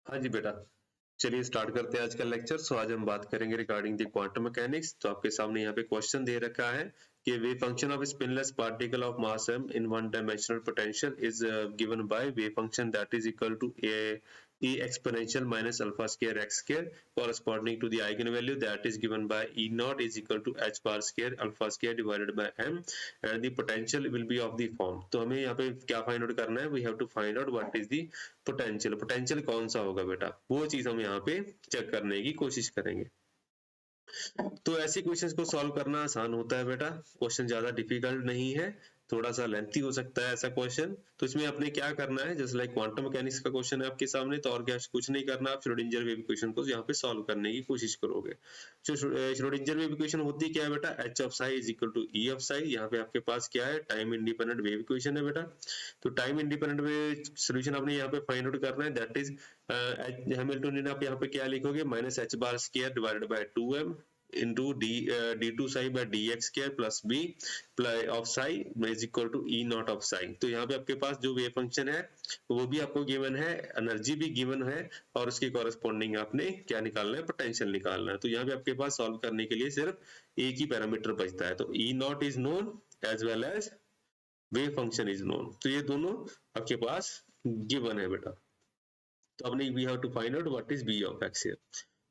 हाँ जी बेटा, चलिए स्टार्ट करते हैं आज का लेक्चर। सो आज हम बात करेंगे रिगार्डिंग द क्वांटम मैकेनिक्स। तो आपके सामने यहाँ पे क्वेश्चन दे रखा है कि wave function of spinless particle of mass m in one dimensional potential is given by wave function that is equal to e exponential minus alpha square x square corresponding to the eigenvalue that is given by e naught is equal to h bar square alpha square divided by m and the potential will be of the form। तो हमें यहाँ पे क्या find out करना है? We have to find out what is the potential. Potential कौन सा होगा बेटा, वो चीज हम यहाँ पे चेक करने की कोशिश करेंगे। तो ऐसे क्वेश्चंस को सॉल्व करना आसान होता है बेटा, क्वेश्चन ज्यादा डिफिकल्ट नहीं है, थोड़ा सा लेंथी हो सकता है ऐसा क्वेश्चन। तो इसमें अपने क्या करना है, जैसे लाइक क्वांटम मैकेनिक्स का क्वेश्चन है आपके सामने, तो और क्या कुछ नहीं करना, आप श्रोडिंगर वेव इक्वेशन को यहाँ पे सॉल्व करने की कोशिश करोगे। जो श्रोडिंगर वेव इक्वेशन होती क्या है बेटा, H of psi is equal to E of psi. यहाँ पे आपके पास क्या है, टाइम इंडिपेंडेंट वेव इक्वेशन है बेटा। तो टाइम इंडिपेंडेंट वेव सोल्यूशन आपने यहाँ पे फाइंड आउट करना है, दैट इज हैमिल्टोनियन। आप यहाँ पे क्या लिखोगे, minus H bar square divided bye 2m into d2 psi by dx square plus b of psi is equal to e naught of psi। तो यहाँ पे आपके पास जो वेव फंक्शन है वो भी आपको गिवन है, एनर्जी भी गिवन है, और उसके कॉरेस्पॉन्डिंग आपने क्या निकालना है, पोटेंशियल निकालना है। तो यहाँ पे आपके पास सॉल्व करने के लिए सिर्फ एक ही पैरामीटर बचता है, तो e naught is known as well as wave function is known. तो ये दोनों आपके पास गिवन है बेटा। तो अपने we have to find out what is b of x here।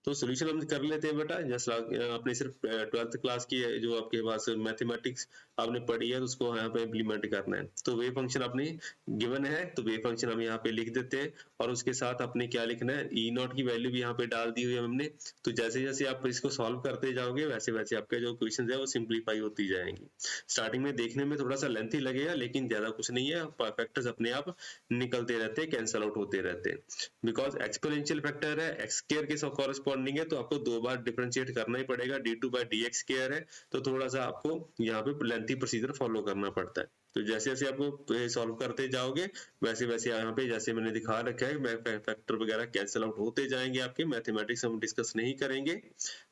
तो सोल्यूशन हम कर लेते हैं बेटा। जस्ट आपने सिर्फ 12th क्लास की जो आपके पास मैथमेटिक्स आपने पढ़ी है, तो उसको यहाँ पे इम्प्लीमेंट करना है। तो वेव फंक्शन आपने गिवन है, तो वेव फंक्शन हम यहाँ पे लिख देते हैं, और उसके साथ आपने क्या लिखना है, ई नॉट की वैल्यू भी यहाँ पे डाल दी हुई है हमने। तो जैसे जैसे आप इसको सॉल्व करते जाओगे वैसे वैसे आपके जो क्वेश्चन है वो सिंप्लीफाई होती जाएंगी। स्टार्टिंग में देखने में थोड़ा सा लेंथी लगेगा, लेकिन ज्यादा कुछ नहीं है, फैक्टर्स अपने आप निकलते रहते हैं, कैंसल आउट होते रहते हैं। बिकॉज एक्सपोनेंशियल फैक्टर है, एक्स स्क्वायर के कॉरेस्पॉन्डिंग है, तो आपको दो बार डिफरेंशिएट करना ही पड़ेगा। d2 by dx स्क्वायर है, तो थोड़ा सा आपको यहाँ पे लेंथी प्रोसीजर फॉलो करना पड़ता है। तो जैसे जैसे आपको सॉल्व करते जाओगे वैसे वैसे यहाँ पे जैसे मैंने दिखा रखा है फैक्टर वगैरह कैंसिल आउट होते जाएंगे आपके। मैथमेटिक्स हम डिस्कस नहीं करेंगे,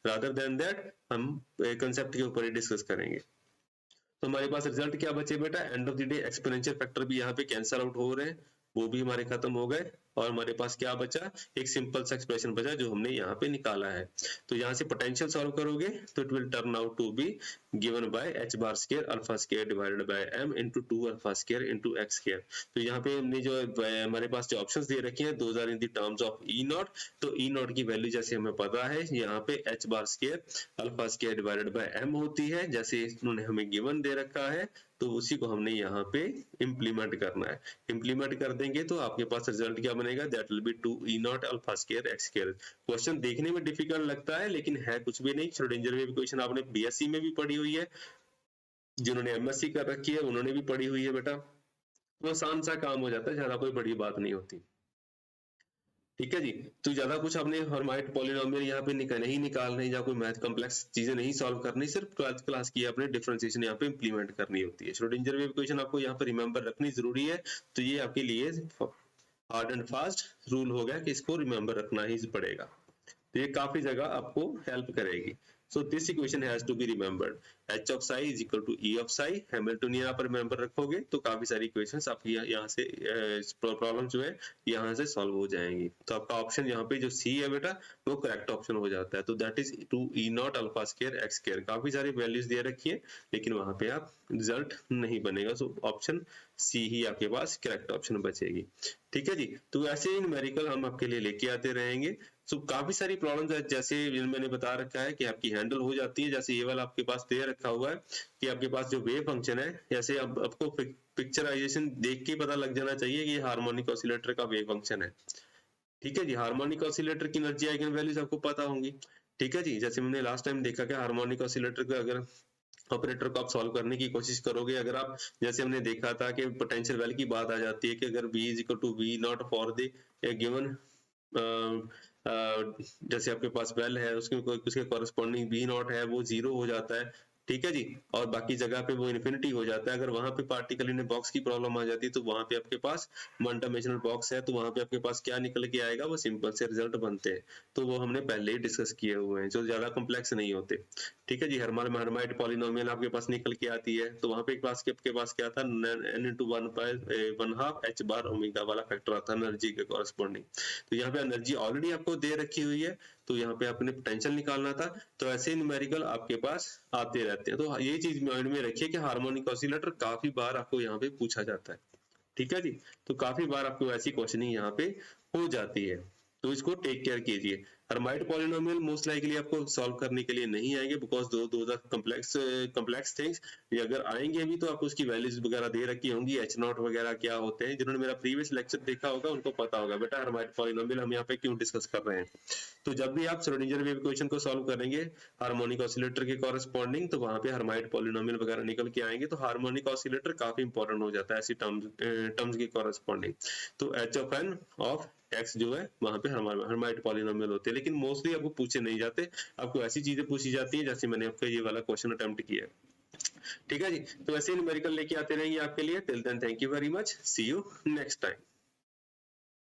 रादर देन दैट हम कंसेप्ट के ऊपर ही डिस्कस करेंगे। तो हमारे पास रिजल्ट क्या बचे बेटा, end of the day exponential factor भी यहाँ पे कैंसिल आउट हो रहे हैं, वो भी हमारे खत्म हो गए, और हमारे पास क्या बचा, एक सिंपल सा एक्सप्रेशन बचा जो हमने यहाँ पे निकाला है। तो यहाँ से पोटेंशियल सॉल्व करोगे तो it will turn out to be given by h bar square alpha square divided by m into 2 alpha square into x square. तो यहाँ पे हमने जो हमारे पास जो ऑप्शंस दे रखे हैं, those are in the terms of E naught. तो ई नॉट की वैल्यू जैसे हमें पता है, यहाँ पे h bar square alpha square divided by m होती है, जैसे इन्होंने हमें गिवन दे रखा है, तो उसी को हमने यहाँ पे इम्प्लीमेंट करना है। इम्प्लीमेंट कर देंगे तो आपके पास रिजल्ट क्या बनेगा, that will be 2 e naught alpha square x square. Question देखने में डिफिकल्ट लगता है, लेकिन है कुछ भी नहीं। श्रोडिंगर वेव इक्वेशन आपने बीएससी में भी पढ़ी हुई है, जिन्होंने एमएससी कर रखी है उन्होंने भी पढ़ी हुई है बेटा। वो आसान सा काम हो जाता है, ज्यादा कोई बड़ी बात नहीं होती। ठीक है जी। तो ज्यादा कुछ आपने हर्माइट पॉलिनोमियल यहाँ पे नहीं निकालना, या कोई मैथ कॉम्प्लेक्स चीजें नहीं सॉल्व करनी, सिर्फ 12th क्लास की आपने डिफरेंशिएशन यहाँ पे इंप्लीमेंट करनी होती है। श्रोडिंगर वेव इक्वेशन आपको यहाँ पे रिमेंबर रखनी जरूरी है, तो ये आपके लिए हार्ड एंड फास्ट रूल हो गया कि इसको रिमेंबर रखना ही पड़ेगा। तो ये काफी जगह आपको हेल्प करेगी। So this equation has to be remembered, h of psi is equal to e of psi। Hamiltonian आप रिमेंबर रखोगे तो काफी सारी इक्वेशंस आपकी यहाँ से प्रॉब्लम जो है यहाँ से सॉल्व हो जाएंगी। तो आपका ऑप्शन यहाँ पे जो सी है बेटा वो करेक्ट ऑप्शन हो जाता है। तो that is 2 e not alpha square x square. काफी सारी वैल्यूज दे रखी है, लेकिन वहां पे आप रिजल्ट नहीं बनेगा। सो ऑप्शन सी ही आपके पास करेक्ट ऑप्शन बचेगी। ठीक है जी। तो ऐसे ही न्यूमेरिकल हम आपके लिए लेके आते रहेंगे। सो काफी सारी प्रॉब्लम्स है, जैसे मैंने बता रखा है कि आपकी हैंडल हो जाती है। जैसे ये वाला आपके पास दे रखा हुआ है कि आपके पास जो वेव फंक्शन है, जैसे अब आपको पिक्चराइजेशन देख के पता लग जाना चाहिए कि ये हार्मोनिक ऑसिलेटर का वेव फंक्शन है। ठीक है जी। हार्मोनिक ऑसिलेटर की एनर्जी आइगन वैल्यूज आपको पता होंगी। ठीक है जी। जैसे हमने लास्ट टाइम देखा कि हार्मोनिक ऑसिलेटर का अगर ऑपरेटर को आप सॉल्व करने की कोशिश करोगे, अगर आप जैसे हमने देखा था कि पोटेंशियल वैल्यू की बात आ जाती है कि अगर v is equal to V naught for the given, जैसे आपके पास वेल है उसके कॉरेस्पॉन्डिंग v नॉट है वो जीरो हो जाता है, ठीक है जी। और बाकी जगह पे वो इन्फिनिटी हो जाता है। अगर वहां पे पार्टिकल इन बॉक्स की प्रॉब्लम आ जाती है तो वहां पे आपके पास वन डायमेंशनल बॉक्स है, तो वहां पे आपके पास क्या निकल के आएगा, वो सिंपल से रिजल्ट बनते हैं। तो वो हमने पहले ही डिस्कस किए हुए हैं, जो ज्यादा कॉम्प्लेक्स नहीं होते। ठीक है जी। हर्माइट पॉलिनोमियल आपके पास निकल के आती है, तो वहां पे आपके पास क्या था, n into one half h bar omega वाला फैक्टर आता है एनर्जी के कॉरस्पॉन्डिंग। तो यहाँ पे एनर्जी ऑलरेडी आपको दे रखी हुई है, तो यहाँ पे आपने पोटेंशियल निकालना था। तो ऐसे न्यूमेरिकल आपके पास आते रहते हैं। तो ये चीज माइंड में रखिए कि हार्मोनिक ऑसिलेटर काफी बार आपको यहाँ पे पूछा जाता है। ठीक है जी। तो काफी बार आपको ऐसी क्वेश्चनिंग यहाँ पे हो जाती है, तो इसको टेक केयर कीजिए। हर्माइट पॉलिनोमियल मोस्ट लाइकली आपको सॉल्व करने के लिए नहीं आएंगे, बिकॉज दो कम्प्लेक्स थिंग्स। ये अगर आएंगे भी तो आपको उसकी वैल्यूज वगैरह दे रखी होंगी, एच नॉट वगैरह क्या होते हैं। जिन्होंने मेरा प्रीवियस लेक्चर देखा होगा उनको पता होगा बेटा हर्माइट पॉलिनोमियल हम यहाँ पे क्यों डिस्कस कर रहे हैं। तो जब भी आप श्रोडिंगर वेव इक्वेशन को सॉल्व करेंगे हार्मोनिक ऑसिलेटर के कॉरेस्पॉन्डिंग, तो वहां पे हर्माइट पॉलिनोमियल वगैरह निकल के आएंगे। तो हार्मोनिक ऑसिलेटर काफी इंपॉर्टेंट हो जाता है ऐसी टर्म्स के कॉरेस्पॉन्डिंग। तो H of N of X जो है वहां पे हर्माइट पॉलिनोमियल होते हैं, लेकिन मोस्टली आपको पूछे नहीं जाते। आपको ऐसी चीजें पूछी जाती है जैसे मैंने आपका ये वाला क्वेश्चन अटेम्प्ट किया है। ठीक है जी। तो ऐसे न्यूमेरिकल लेके आते रहेंगे आपके लिए। Till then thank you very much, see you next time.